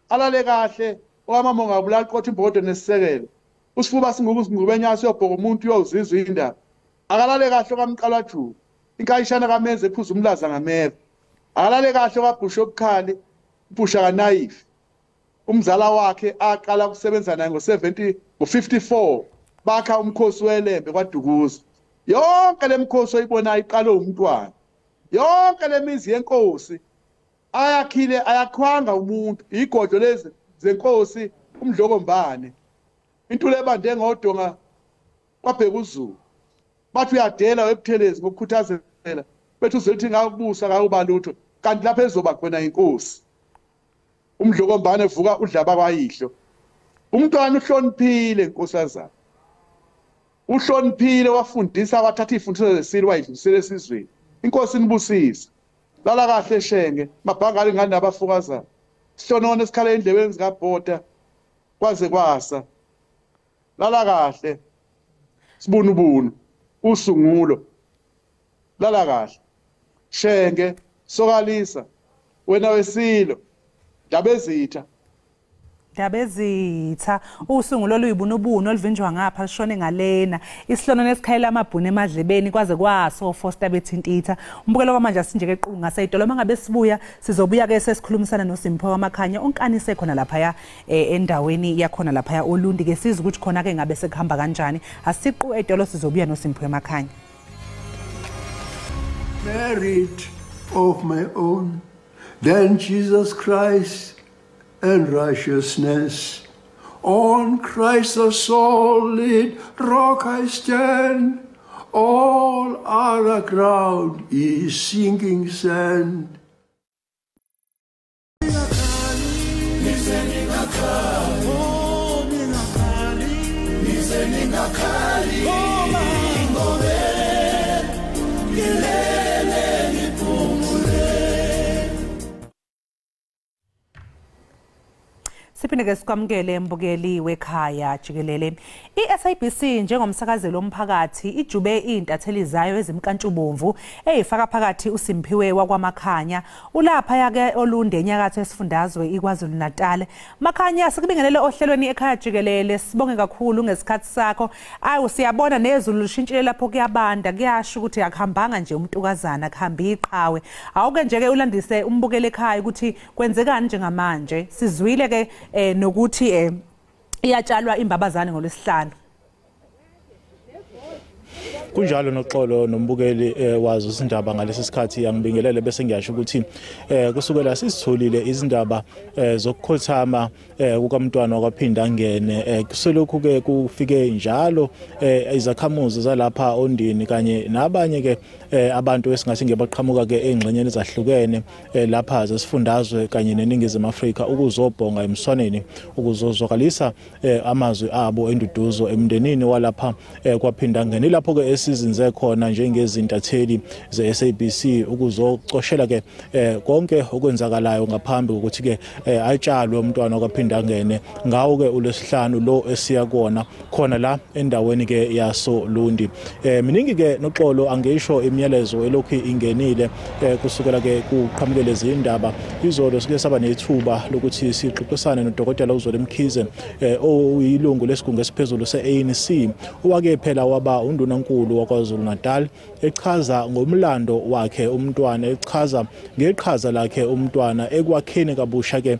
alale kahle okamama ngabulala qotha imbodo nesisekelo usifuba singukuzingubenya siyobhoka umuntu uyozizwa indaba akalale kahle okamqala ju inkayishana kamenze ephuza umlaza ngameva akalale kahle okabhusha obukhali ubhusha kanayifi umzala wakhe aqala ukusebenza naye ngo-54 bakha umkhosi welembe kwaDukuza yonke lemkhosi oyibonayo iqala umntwana yonke lemizi yenkosi ayakhile ayakhwanga umuntu igodlo lezi zenkosi umdlokombane intule ebande ngodonga kwabheka uZulu bathi uyadela webuthelezi ngokukhuthazela bethu uzothi ngakubusa akuba lutho kanti lapha ezoba khona inkosi umdlokombane evuka udlaba kwayihlo umntwana uhloniphile inkosazana uhloniphile wafundisa wathatha ifundiso zesilo wayidlulisela esizweni inkosi inibusisa lala kahle shenge mabhangale ngani nabafukazana sihlonone esikhala endlebeni zikabhoda kwaze kwasa lala kahle sibunubunu usungulo lala kahle shenge sokalisa wena wesilo dabezitha Dabezitha usungulo luyibunubunu olivinjwa ngapha lishone ngalena isihlonone esikhayela amabhune emadlebeni kwaze kwaso Foster bethintitha umbukelo kwamanje asinje kequnga sayidolo mangabe sibuya sizobuya ke sesikhulumisana noSimpho kaMakhanya onkanise khona lapha endaweni yakhona lapha Olundi ke sizwe ukuthi khona ke ngabe sekuhamba kanjani asiqu edolo sizobuya noSimpho kaMakhanya. Merit of my own then Jesus Christ and righteousness. On Christ the solid rock I stand. All other ground is sinking sand. Siphinde sikwamukele embukeli wekhaya Jikelele. iSABC njengomsakazelo omphakathi ijube intatheli zayo ezimkantshubomvu eyifaka phakathi uSimphiwe wakwaMakhanya ulapha yake Olundi enyakatho esifundazwe iKwaZulu Natal. Makhanya sikubingelele ohlelweni ekhaya Jikelele sibonge kakhulu ngesikhathi sakho. Ayi siyabona nezulu lishintshile lapho kuyabanda kuyasho ukuthi akuhambanga nje umntukazana kuhambi iqhawe. Awuke nje ke ulandise umbukele ekhaya ukuthi kwenzekani njengamanje. Sizwile ke nokuthi iyatshalwa imbabazane ngolwesihlanu. kunjalo noxolo nombukeli wazo izindaba ngalesi sikhathi angibingelele bese ngiyasho ukuthi kusukela sisitholile izindaba zokukhothama kukamntwana wakaphinda ngene kuselokhu ke kufike njalo izakhamuzi zalapha ondini kanye nabanye ke abantu esingathi ngebaqhamuka ke engxenyeni ezahlukene lapha zesifundazwe kanye neningizimu Afrika ukuzobhonga emswaneni ukuzozwakalisa amazwi abo enduduzo emndenini walapha kwaphinda ngene lapho ke esizinze khona njengezintatheli ze SABC ukuzocoshela ke konke okwenzakalayo ngaphambi kokuthi ke atshalwe umntwana wakaphinda ngene ngawo ke uLesihlanu lo esiya kona khona la endaweni ke yaso Lundi miningi ke noxolo angisho imiyalezo elokhu ingenile kusukela ke kuqhamukele izindaba izolo sike saba nethuba lokuthi sixoxisane noDokotela uZwele Mkhize oyilungu lesigungu esiphezulu seANC owake phela waba undunankulu wakwaZulu Natal echaza ngomlando wakhe umntwana echaza ngeqhaza lakhe umntwana ekwakheni kabusha ke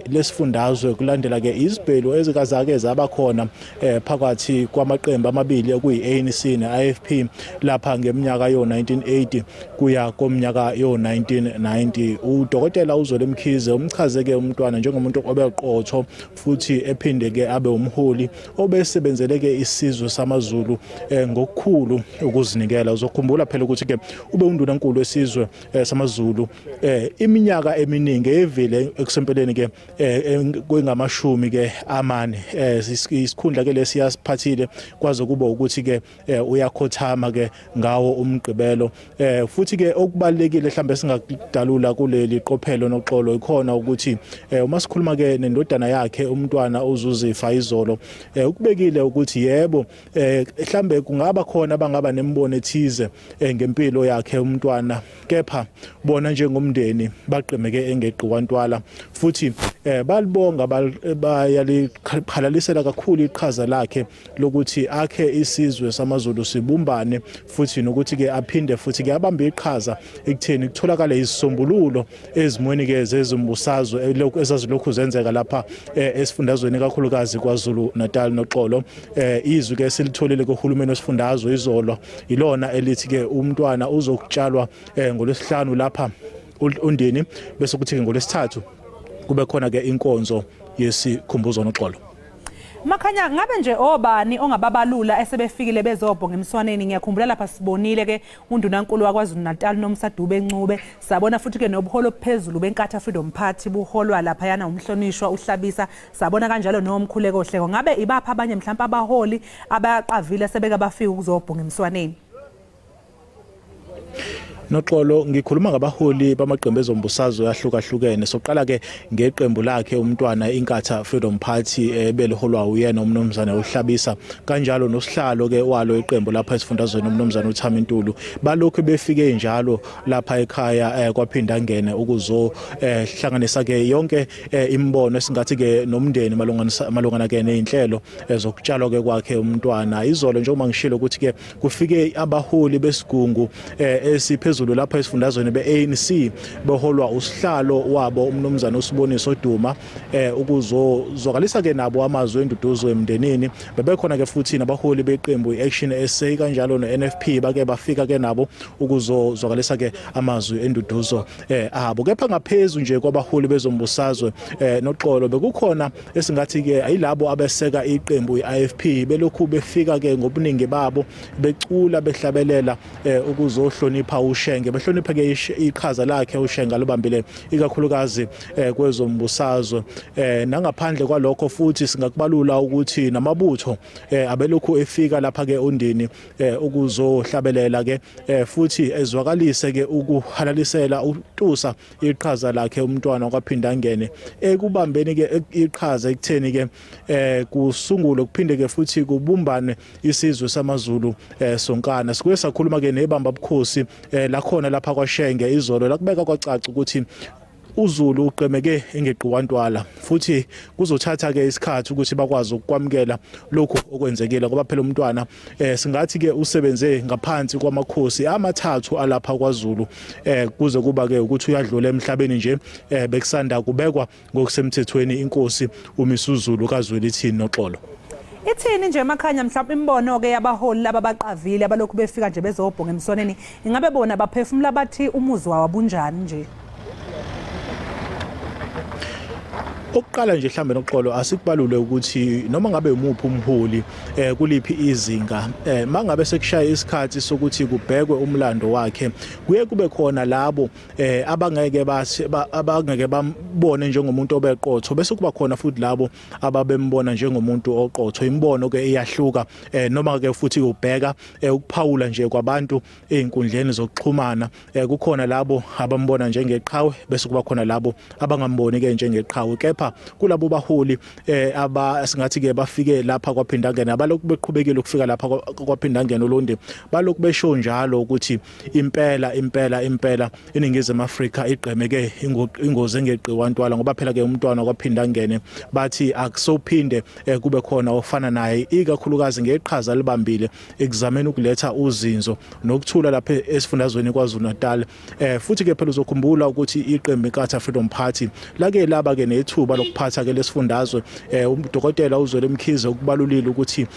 lesifundazwe kulandela ke izibhelo ezikazake zaba khona phakathi kwamaqembu amabili okuyiANC neIFP lapha ngeminyaka yo1980 kuya komnyaka yo1990 uDokotela uZwele Mkhize umchaze ke umntwana njengomuntu obeqotho futhi ephinde ke abe umholi obesebenzele ke isizwe samaZulu ngokukhulu ukuzinikela uzokhumbula phela ukuthi ke ube undunankulu wesizwe samaZulu iminyaka eminingi evile ekusempeleni ke kwengamashumi ke amane isikhundla ke lesiyasiphathile kwaze kuba ukuthi ke uyakhothama ke ngawo umgqibelo futhi ke okubalekile mhlambe singakudalula kuleli qophelo noxolo ikhona ukuthi uma sikhuluma ke nendodana yakhe umntwana uzuzifa izolo ukubekile ukuthi yebo mhlambe kungaba khona abangaba nembono ethize ngempilo yakhe umntwana kepha bona njengomndeni baqemeke engeqiwantwala futhi balibonga bayaliqhalalisela kakhulu iqhaza lakhe lokuthi akhe isizwe samaZulu sibumbane futhi nokuthi ke aphinde futhi ke abambe iqhaza ekutheni kutholakala izisombululo ezimweni ke zezimbusazwe ezazilokhu zenzeka lapha esifundazweni kakhulukazi kwaZulu Natal noxolo izwi ke silitholile kuhulumeni wesifundazwe izolo ilona elithi ke umntwana uzokutshalwa ngoLesihlanu lapha undini bese kuthi ke ngoLesithathu kube khona ke inkonzo yesikhumbuzo noxolo. Makhanya ngabe nje obani ongababalula esebefikile bezobhonga emswaneni ngiyakhumbula lapha sibonile ke undunankulu wakwaZulu Natal noMsadube Ncube sabona futhi ke nobuholo phezulu beNkatha Freedom Party buholwa lapha yana umhlonishwa uhlabisa sabona kanjalo nomkhuleko hleko ngabe ibapha abanye mhlawumbe abaholi abaqavile sebeka bafika ukuzobhonga emswaneni. Noxolo ngikhuluma ngabaholi bamaqembu ezombusazwe ahlukahlukene soqala ke ngeqembu lakhe umntwana iNkatha Freedom Party ebeliholwa uyena umnomzana uhlabisa kanjalo nosihlalo ke walo iqembu lapha esifundazweni umnomzana uThami Ntulu balokhu befike njalo lapha ekhaya kwaphinda ngene ukuzohlanganisa ke yonke imbono esingathi ke nomndeni malungana ke nezinhlelo zokutshalwa ke kwakhe umntwana izolo njengoba ngishilo ukuthi ke kufike abaholi besigungu esiphezulu lapha esifundazweni beANC beholwa usihlalo wabo umnomzana uSiboniso Duma ukuzozwakalisa ke nabo amazwi enduduzo emndenini bebekhona ke futhi nabaholi beqembu iAction SA kanjalo noNFP bake bafika ke nabo ukuzozwakalisa ke amazwi enduduzo abo kepha ngaphezulu nje kwabaholi bezombusazwe noxolo bekukhona esingathi ke ayilabo abeseka iqembu iIFP belokhu befika ke ngobuningi babo becula behlabelela ukuzohlonipha uShenge behlonipha ke iqhaza lakhe uShenge lobambile ikakhulukazi kwezombusazwe nangaphandle kwalokho futhi singakubalula ukuthi namabutho abelokhu efika lapha ke undini ukuzohlabelela ke futhi ezwakalise ke ukuhalalisela uTusa iqhaza lakhe umntwana wakaphinda ngene ekubambeni ke iqhaza ekutheni ke kusungule kuphinde ke futhi kubumbane isizwe samaZulu sonkana sikuye sakhuluma ke nebamba bukhosi lakhona lapha kwaShenge izolo lakubeka kwacaca ukuthi uZulu uqemeke engeqiwantwala futhi kuzothatha ke isikhathi ukuthi bakwazi ukwamukela lokho okwenzekile ngoba phela umntwana singathi ke usebenze ngaphansi kwamakhosi amathathu alapha kwaZulu kuze kuba ke ukuthi uyadlula emhlabeni nje bekusanda kubekwa ngokusemthethweni inkosi uMisuzulu kaZwelithini noxolo. ithini nje emakhanya mhlawumbe imbono ke yabaholi laba baqavile abalokhu befika nje bezobhonga emsoneni ingabe bona baphefumula bathi umuzi wawo abunjani nje? Okuqala nje mhlambe noxolo asikubalule ukuthi noma ngabe umuphi umholi kuliphi izinga mangabe sekushaya isikhathi sokuthi kubhekwe umlando wakhe kuye kube khona labo abangeke bambone njengomuntu obeqotho bese kuba khona futhi labo ababembona njengomuntu oqotho imbono ke iyahluka noma ke futhi ubheka ukuphawula nje kwabantu einkundleni zokuxhumana kukhona labo abambona njengeqhawe bese kuba khona labo abangamboni ke njengeqhawe kepha kulabo baholi abasingathi ke bafike lapha kwaphindangena abalokhu beqhubekile ukufika lapha kwaphindangena uLondi balokhu besho njalo ukuthi impela iningizimu Afrika igqemeke ingozi engeqiwa ntwala ngoba phela ke umntwana kwaphindangene bathi akusophinde kube khona ofana naye ikakhulukazi ngeqhaza libambile ekuzameni ukuletha uzinzo nokuthula lapha esifundazweni kwaZulu-Natal futhi ke phela uzokhumbula ukuthi iqembu iNkatha Freedom Party lake laba ke nethuba lokuphatha ke lesifundazwe udokotela uZwele Mkhize ukubalulile ukuthi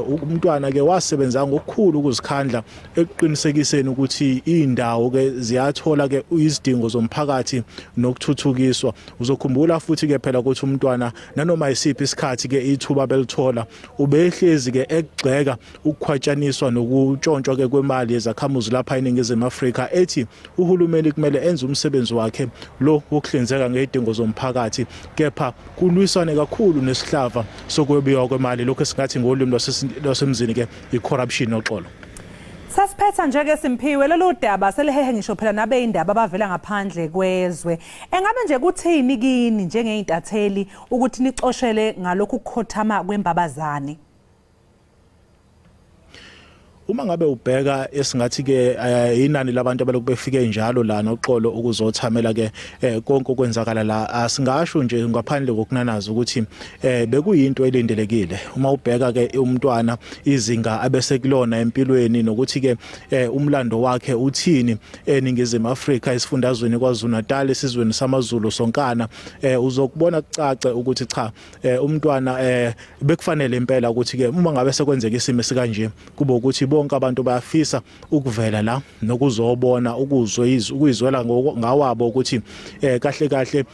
umntwana ke wasebenza ngokukhulu ukuzikhandla ekuqinisekiseni ukuthi indawo ke ziyathola ke izidingo zomphakathi nokuthuthukiswa uzokhumbula futhi ke phela ukuthi umntwana nanoma isiphi isikhathi ke ithuba belithola ubehlezi ke ekugxeka ukukhwatshaniswa nokutshontshwa ke kwemali yezakhamuzi lapha eningizimu Afrika ethi uhulumeni kumele enze umsebenzi wakhe lo wokuhlinzeka ngezidingo zomphakathi kepha kulwisane kakhulu nesihlava sokwebiwa kwemali lokho esingathi ngolimi lwasemzini ke icorruption noxolo. Sasiphetha nje ke Simphiwe lolu daba selehehe ngisho phela nabe indaba abavela ngaphandle kwezwe. Engabe nje kuthini kini njengeintatheli ukuthi nicoshele ngalokhu ukukhothama kwembabazane? Uma ngabe ubheka esingathi ke inani labantu abalokhu befike njalo la noxolo ukuzothamela ke konke okwenzakala la asingasho nje ngaphandle kokunanaza ukuthi bekuyinto elindelekile uma ubheka ke umntwana izinga abesekulona empilweni nokuthi ke umlando wakhe uthini eningizimu Afrika esifundazweni kwaZulu-Natal esizweni samaZulu sonkana uzokubona kucace ukuthi cha umntwana bekufanele impela ukuthi ke uma ngabe sekwenzeka isimo sikanje kuba ukuthi bonke abantu bayafisa ukuvela la nokuzobona ukuyizwela ngawabo ukuthi kahle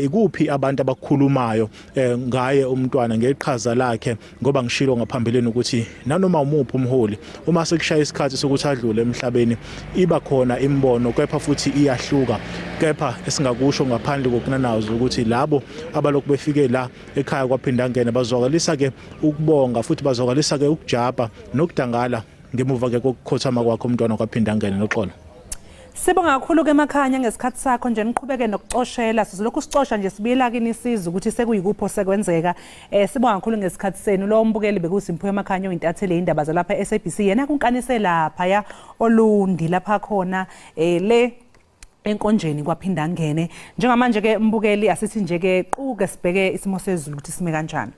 ikuphi abantu abakhulumayo ngaye umntwana ngeqhaza lakhe ngoba ngishilo ngaphambileni ukuthi nanoma umuphi umholi uma sekushaya isikhathi sokuthi adlule emhlabeni iba khona imbono kepha futhi iyahluka kepha esingakusho ngaphandle kokunanaza ukuthi labo abalokhu befike la ekhaya kwaphindangene bazwakalisa ke ukubonga futhi bazwakalisa ke ukujaba nokudangala ngemuva ke kokukhothama kwakho umntwana kwaphindangene noxolo. Sibonga kakhulu ke emakhanya ngesikhathi sakho nje niqhubeke nokucoshela sizolokhu sicosha nje sibuyela kini isiza ukuthi sekuyikupho sekwenzeka sibonga kakhulu ngesikhathi senu lo mbukeli bekuSimphiwe emakhanya oyintatheli indaba zalapha SABC yena kunkanise lapha ya Olundi lapha khona le enkonjeni kwaphindangene njengamanje ke mbukeli asithi nje ke quke sibheke isimo sezulu ukuthi sime kanjani.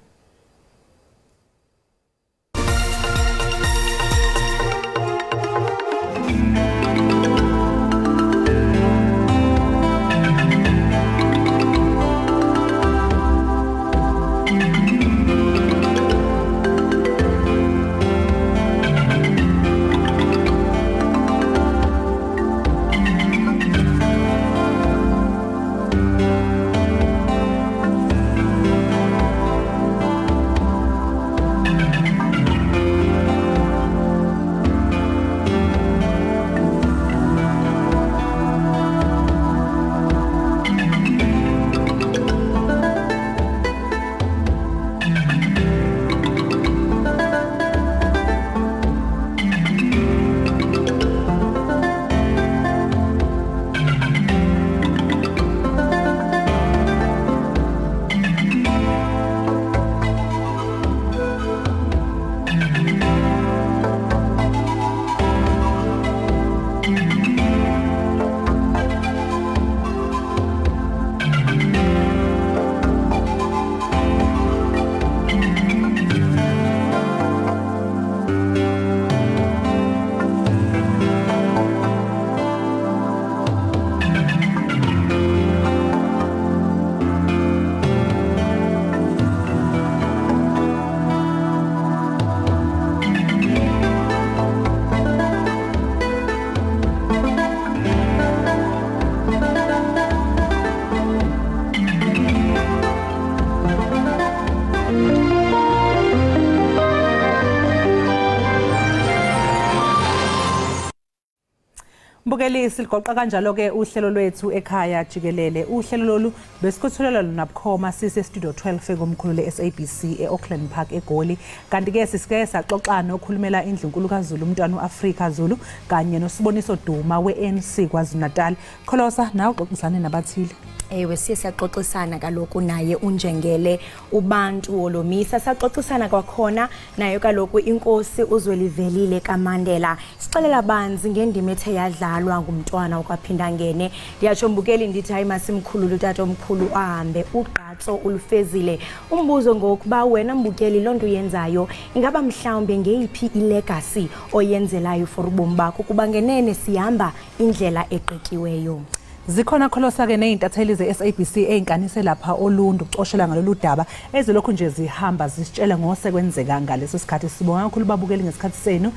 mbukeli siligoqa kanjalo ke uhlelo lwethu ekhaya jikelele uhlelo lolu besikhuthulela lona bukhoma sise studio 12 ekomkhulu le SABC eAuckland Park eGoli kanti ke sisike saxoxana okhulumela indlunkulu kaZulu umntwana uAfrika Zulu kanye nosiboniso Duma weNC KwaZulu-Natal Kholosa nawe uxoxisane nabathile Ewe siyaxoxisana kaloku naye unjengele ubantu olomisa saxoxisana kwakhona naye kaloku inkosi uZwelivelile kaMandela sixelela banzi ngendima ethe yadlalwa ngumntwana okwaphinda ngene ndiyatsho mbukeli ndithi hayi masimkhulu utata omkhulu ahambe uqatso ulufezile umbuzo ngokuba wena mbukeli lonto yenzayo ingaba mhlawumbe ngeyiphi ilegacy oyenzelayo for ubomi bakho kuba ngenene sihamba indlela eqikiweyo Zikhona Kholosa ke nezintatheli zeSABC einkanise lapha olundu ucoshela ngalolu daba ezilokhu nje zihamba zisitshela ngose kwenzeka ngaleso sikhathi sibonga kakhulu babukeli ngesikhathi senu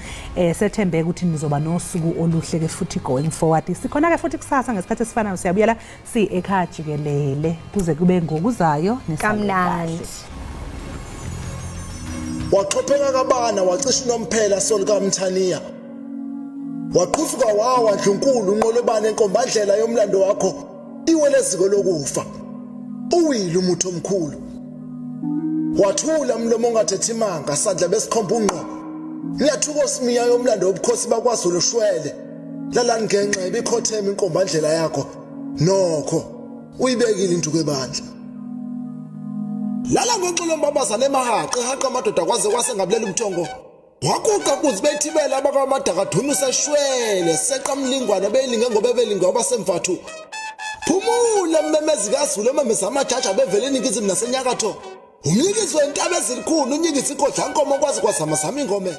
sethembe ukuthi nizoba nosuku oluhle ke futhi going forward sikhona ke futhi kusasa ngesikhathi esifanayo siyabuyela si ekhaya jikelele kuze kube ngokuzayo kamnandi Waxopheka kabana wacisha nomphela solika Mthaniya Waqhufuka wawa ndlunkulu unqolobane enkombandlela yomlando wakho iweleziko lokufa uwile umuthi omkhulu wathula umlomo ongathethi imanga sadla besikhomba unqo ngiyathuka osimiya yomlando obukhosi bakwaZulu ushwele lalani ngenxa ibikhothema inkombandlela yakho nokho uyibekile into kwebandla lala ngoxolo mbabazana emahaqe haqa amadoda kwaze kwasengabulela umthongo Wakuqa kuzibethibela abakamadakadunu seshwele seqamlingwana belinge ngoba belinge abasemvathu Phumula mmemezi kaZulu ememeza amajaji abevele eningizimu nasenyakatho Umnyikizo wentaba ezilikhulu unyikisa ikodla inkomo kwazi kwazamazama ingome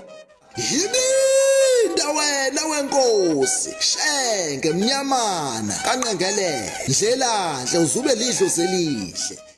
Yibinda wena wenkosi shenge mnyamana kanqengelele ndlelandle uzube lidlo selihle